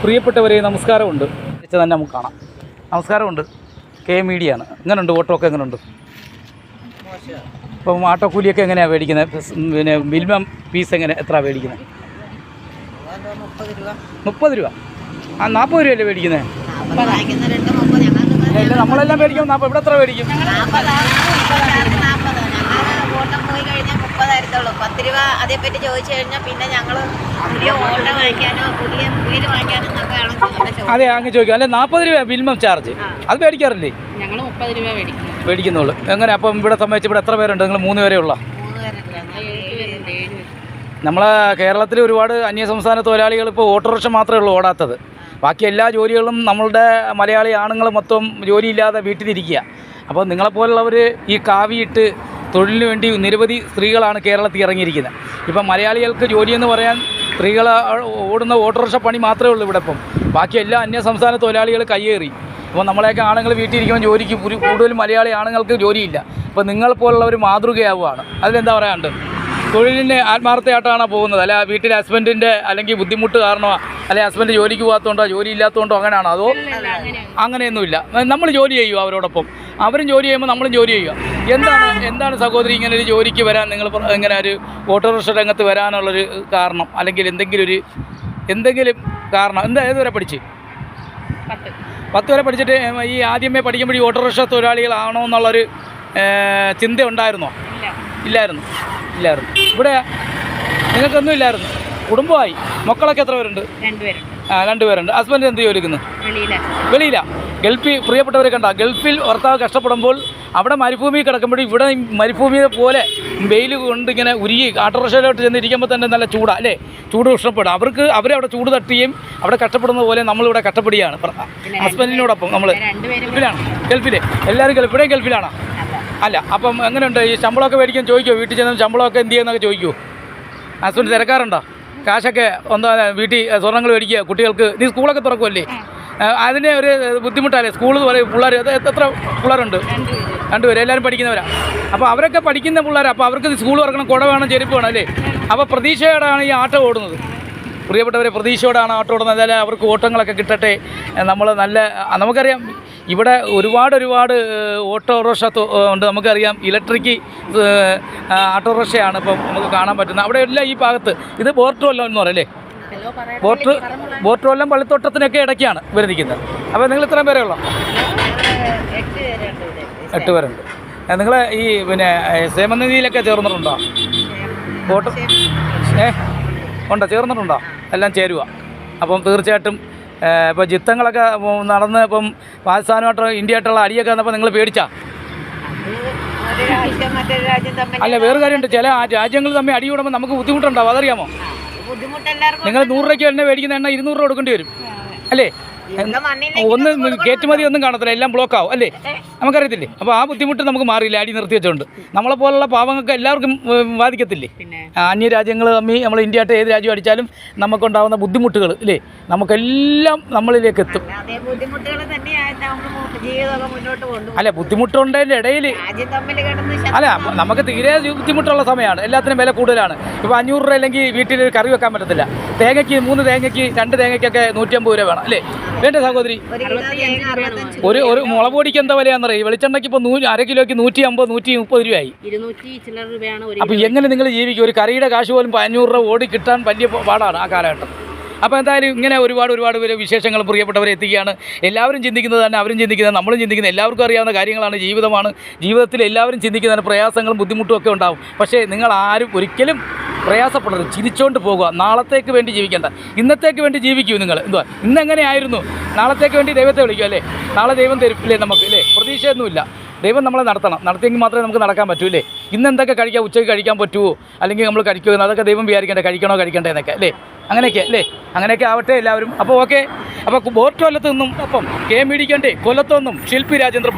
പ്രിയപ്പെട്ടവരെ നമസ്കാരമുണ്ട്. തന്നെ നമുക്ക് കാണാം. നമസ്കാരമുണ്ട്. കെ മീഡിയ ആണ്. എങ്ങനെയുണ്ട്? ഓട്ടോ ഒക്കെ എങ്ങനെയുണ്ട്? ഇപ്പം ആട്ടോ കൂലിയൊക്കെ എങ്ങനെയാണ് മേടിക്കുന്നത്? പിന്നെ മിനിമം ഫീസ് എത്ര മേടിക്കുന്നത്? 30 രൂപ. ആ 40 രൂപയല്ലേ മേടിക്കുന്നത്? ഇല്ല, നമ്മളെല്ലാം മേടിക്കും 40. ഇവിടെ എത്ര മേടിക്കും? ₹10 അതേപ്പറ്റി ചോദിച്ചു കഴിഞ്ഞാൽ പിന്നെ ഞങ്ങൾ പുതിയ ഓട്ടോ വാങ്ങിക്കാനോ പുതിയ വീട് വാങ്ങിക്കാനോ അതെ അങ്ങ് ചോദിക്കും. അല്ലെ 40 രൂപ മിനിമം ചാർജ്. അത് മേടിക്കാറില്ലേ? ഞങ്ങൾ 30 രൂപ മേടിക്കുന്നുള്ളൂ. എങ്ങനെ അപ്പം ഇവിടെ സംബന്ധിച്ച് ഇവിടെ എത്ര പേരുണ്ട്? നിങ്ങൾ 3 പേരേ ഉള്ള? നമ്മളെ കേരളത്തിൽ ഒരുപാട് അന്യസംസ്ഥാന തൊഴിലാളികൾ ഇപ്പോൾ ഓട്ടോറിക്ഷ മാത്രമേ ഉള്ളൂ ഓടാത്തത്. ബാക്കി എല്ലാ ജോലികളും നമ്മളുടെ മലയാളി ആണുങ്ങൾ മൊത്തം ജോലിയില്ലാതെ വീട്ടിലിരിക്കുക. അപ്പോൾ നിങ്ങളെപ്പോലുള്ളവർ ഈ കാവിയിട്ട് തൊഴിലിന് വേണ്ടി നിരവധി സ്ത്രീകളാണ് കേരളത്തിൽ ഇറങ്ങിയിരിക്കുന്നത്. ഇപ്പം മലയാളികൾക്ക് ജോലിയെന്ന് പറയാൻ സ്ത്രീകൾ ഓടുന്ന ഓട്ടോറിക്ഷ പണി മാത്രമേ ഉള്ളൂ ഇവിടെ. ഇപ്പം ബാക്കി എല്ലാ അന്യസംസ്ഥാന തൊഴിലാളികൾ കയ്യേറി. അപ്പോൾ നമ്മളെയൊക്കെ ആണുങ്ങൾ വീട്ടിലിരിക്കുമ്പോൾ ജോലിക്ക് കൂടുതലും മലയാളി ആണുങ്ങൾക്ക് ജോലിയില്ല. അപ്പോൾ നിങ്ങളെപ്പോലുള്ളവർ മാതൃകയാവുകയാണ്. അതിലെന്താ പറയാണ്ട്? തൊഴിലിന് ആത്മാർത്ഥമായിട്ടാണ് പോകുന്നത്, അല്ല വീട്ടിൽ ഹസ്ബൻഡിൻ്റെ അല്ലെങ്കിൽ ബുദ്ധിമുട്ട് കാരണമോ അല്ലെങ്കിൽ ഹസ്ബൻഡ് ജോലിക്ക് പോകാത്തതുകൊണ്ടോ ജോലി ഇല്ലാത്തതുകൊണ്ടോ അങ്ങനെയാണോ? അതോ അങ്ങനെയൊന്നുമില്ല, നമ്മൾ ജോലി ചെയ്യുക അവരോടൊപ്പം, അവരും ജോലി ചെയ്യുമ്പോൾ നമ്മളും ജോലി ചെയ്യുക. എന്താണ് സഹോദരി ഇങ്ങനെ ഒരു ജോലിക്ക് വരാൻ, നിങ്ങൾ ഇങ്ങനെ ഒരു ഓട്ടോറിക്ഷ രംഗത്ത് വരാനുള്ളൊരു കാരണം, അല്ലെങ്കിൽ എന്തെങ്കിലും കാരണം ഏതുവരെ പഠിച്ച്? 10 വരെ പഠിച്ചിട്ട് ഈ ആദ്യമേ പഠിക്കുമ്പോൾ ഈ ഓട്ടോറിക്ഷ തൊഴിലാളികളാണോ എന്നുള്ളൊരു ചിന്ത ഉണ്ടായിരുന്നോ? ഇല്ലായിരുന്നു. ഇവിടെ നിങ്ങൾക്കൊന്നും ഇല്ലായിരുന്നു. കുടുംബമായി. മക്കളൊക്കെ എത്ര പേരുണ്ട്? 2 പേരുണ്ട്. ഹസ്ബൻഡ് എന്ത് ജോലിക്കുന്നു? വെളിയിലാണ്. ഗൾഫിൽ പ്രിയപ്പെട്ടവരെ കണ്ട, ഗൾഫിൽ ഭർത്താവ് കഷ്ടപ്പെടുമ്പോൾ അവിടെ മരുഭൂമി കിടക്കുമ്പോഴും ഇവിടെ മരുഭൂമിയെ പോലെ വെയിൽ കൊണ്ട് ഇങ്ങനെ ഉരുകി ഓട്ടോറിക്ഷയിലോട്ട് ചെന്നിരിക്കുമ്പോൾ തന്നെ നല്ല ചൂടാണ് അല്ലേ? ചൂട് ഇഷ്ടപ്പെടും അവരവിടെ ചൂട് തട്ടുകയും അവിടെ കഷ്ടപ്പെടുന്ന പോലെ നമ്മളിവിടെ കഷ്ടപ്പെടുകയാണ്. ഹസ്ബൻഡിനോടൊപ്പം നമ്മൾ ഗൾഫിൽ എല്ലാവരും ഗൾഫിലാണോ? അല്ല. അപ്പം എങ്ങനെയുണ്ട്? ഈ ശമ്പളമൊക്കെ മേടിക്കാൻ ചോദിക്കുമോ? വീട്ടിൽ ചെന്ന് ശമ്പളമൊക്കെ എന്ത് ചെയ്യുന്നൊക്കെ ചോദിക്കുമോ? ഹസ്ബൻഡ് തിരക്കാറുണ്ടോ? കാശൊക്കെ വീട്ടിൽ സ്വർണ്ണങ്ങൾ മേടിക്കുക കുട്ടികൾക്ക്? നീ സ്കൂളൊക്കെ തുറക്കുമല്ലേ, അതിന് ഒരു ബുദ്ധിമുട്ടല്ലേ? സ്കൂൾ പിള്ളേർ എത്ര പിള്ളേരുണ്ട്? 2 പേര്. എല്ലാവരും പഠിക്കുന്നവരാണ്. അപ്പോൾ അവരൊക്കെ പഠിക്കുന്ന പിള്ളേർ. അപ്പോൾ അവർക്ക് സ്കൂൾ തുറക്കണം, കുട വേണം, ചെരുപ്പ് വേണം അല്ലേ? അപ്പോൾ പ്രതീക്ഷയോടാണ് ഈ ആട്ടോ ഓടുന്നത്. പ്രിയപ്പെട്ടവരെ, പ്രതീക്ഷയോടാണ് ആട്ടോ ഓടുന്നത്. അതായത് അവർക്ക് ഓട്ടങ്ങളൊക്കെ കിട്ടട്ടെ. നമുക്കറിയാം ഇവിടെ ഒരുപാട് ഓട്ടോറിക്ഷ ഉണ്ട്. നമുക്കറിയാം ഇലക്ട്രിക് ഓട്ടോറിക്ഷയാണ് ഇപ്പം നമുക്ക് കാണാൻ പറ്റുന്നത്. അവിടെ എല്ലാം ഈ ഭാഗത്ത് ഇത് ബോർട്ടുവല്ലം എന്ന് പറയല്ലേ? ബോർട്ടുവല്ലം പള്ളിത്തോട്ടത്തിനൊക്കെ ഇടയ്ക്കാണ് ഇവരിക്കുന്നത്. അപ്പോൾ നിങ്ങൾ ഇത്രയും പേരേ ഉള്ളോ? 8 പേരുണ്ട്. നിങ്ങൾ ഈ പിന്നെ സേമനിധിയിലൊക്കെ ചേർന്നിട്ടുണ്ടോ? ബോട്ട് ഉണ്ടോ? ചേർന്നിട്ടുണ്ടോ? എല്ലാം ചേരുക. അപ്പം തീർച്ചയായിട്ടും ഇപ്പോൾ യുദ്ധങ്ങളൊക്കെ നടന്ന് ഇപ്പം പാകിസ്ഥാനുമായിട്ട് ഇന്ത്യയായിട്ടുള്ള അടിയൊക്കെ വന്നപ്പോൾ നിങ്ങൾ പേടിച്ചാ? അല്ല, വേറെ കാര്യമുണ്ട്. ചില രാജ്യങ്ങൾ തമ്മിൽ അടി കൂടുമ്പോൾ നമുക്ക് ബുദ്ധിമുട്ടുണ്ടാവും. അതറിയാമോ? നിങ്ങൾ 100 രൂപയ്ക്ക് എണ്ണ മേടിക്കുന്ന എണ്ണ 200 രൂപ കൊടുക്കേണ്ടി വരും അല്ലേ? കയറ്റുമതി ഒന്നും കാണത്തില്ല, എല്ലാം ബ്ലോക്ക് ആവും അല്ലേ? നമുക്കറിയത്തില്ലേ? അപ്പോൾ ആ ബുദ്ധിമുട്ട് നമുക്ക് മാറിയില്ല അടി നിർത്തി വെച്ചുകൊണ്ട്. നമ്മളെപ്പോലുള്ള പാവങ്ങൾക്ക് എല്ലാവർക്കും ബാധിക്കത്തില്ലേ? അന്യരാജ്യങ്ങൾ തമ്മിൽ നമ്മൾ ഇന്ത്യയായിട്ട് ഏത് രാജ്യം അടിച്ചാലും നമുക്കുണ്ടാകുന്ന ബുദ്ധിമുട്ടുകൾ ഇല്ലേ, നമുക്കെല്ലാം നമ്മളിലേക്ക് എത്തും. അല്ല, ബുദ്ധിമുട്ടുണ്ടതിൻ്റെ ഇടയിൽ അല്ല, നമുക്ക് തീരെ ബുദ്ധിമുട്ടുള്ള സമയമാണ്. എല്ലാത്തിനും വില കൂടുതലാണ്. ഇപ്പോൾ 500 രൂപ അല്ലെങ്കിൽ വീട്ടിൽ കറി വെക്കാൻ പറ്റത്തില്ല. തേങ്ങയ്ക്ക് 3 തേങ്ങയ്ക്ക് 2 തേങ്ങയ്ക്കൊക്കെ 150 രൂപ വേണം അല്ലേ? വേണ്ട സഹോദരി? ഒരു മുളക് പൊടിക്ക് എന്താ വിലയാണെന്നറിയാം? വെളിച്ചെണ്ണയ്ക്ക് ഇപ്പോൾ 1/2 കിലോയ്ക്ക് 150 130 രൂപയായി. അപ്പോൾ എങ്ങനെ നിങ്ങൾ ജീവിക്കും? ഒരു കറിയുടെ കാശ് പോലും 500 രൂപ ഓടി കിട്ടാൻ വലിയ പാടാണ് ആ കാലഘട്ടം. അപ്പോൾ എന്തായാലും ഇങ്ങനെ ഒരുപാട് പേര് വിശേഷങ്ങൾ പ്രിയപ്പെട്ടവരെ എത്തിക്കുകയാണ്. എല്ലാവരും ചിന്തിക്കുന്നത് തന്നെ, അവരും ചിന്തിക്കുന്നത്, നമ്മളും ചിന്തിക്കുന്നത്, എല്ലാവർക്കും അറിയാവുന്ന കാര്യങ്ങളാണ്. ജീവിതമാണ്. ജീവിതത്തിൽ എല്ലാവരും ചിന്തിക്കുന്നതിന് പ്രയാസങ്ങളും ബുദ്ധിമുട്ടും ഒക്കെ ഉണ്ടാവും. പക്ഷേ നിങ്ങൾ ആരും ഒരിക്കലും പ്രയാസപ്പെടരുത്. ചിരിച്ചുകൊണ്ട് പോകുക. നാളത്തേക്ക് വേണ്ടി ജീവിക്കേണ്ട, ഇന്നത്തേക്ക് വേണ്ടി ജീവിക്കൂ. നിങ്ങൾ ഇന്നെങ്ങനെയായിരുന്നു, നാളത്തേക്ക് വേണ്ടി ദൈവത്തെ വിളിക്കും അല്ലേ? നാളെ ദൈവം തരില്ലേ നമുക്ക് അല്ലേ? പ്രതീക്ഷയൊന്നുമില്ല. ദൈവം നമ്മളെ നടത്തിയെങ്കിൽ മാത്രമേ നമുക്ക് നടക്കാൻ പറ്റൂ അല്ലേ? ഇന്ന് എന്തൊക്കെ കഴിക്കാം, ഉച്ചയ്ക്ക് കഴിക്കാൻ പറ്റുമോ, അല്ലെങ്കിൽ നമ്മൾ കഴിക്കുമോ, അതൊക്കെ ദൈവം വിചാരിക്കേണ്ടേ, കഴിക്കണ്ടേ എന്നൊക്കെ അല്ലേ? അങ്ങനെയൊക്കെ ആവട്ടെ എല്ലാവരും. അപ്പോൾ ഓക്കെ. അപ്പോൾ ബോർട്ടുവല്ലത്ത് നിന്നും ഒപ്പം കെ മീഡിയക്കണ്ടേ കൊല്ലത്തു നിന്നും ശില്പി രാജേന്ദ്ര.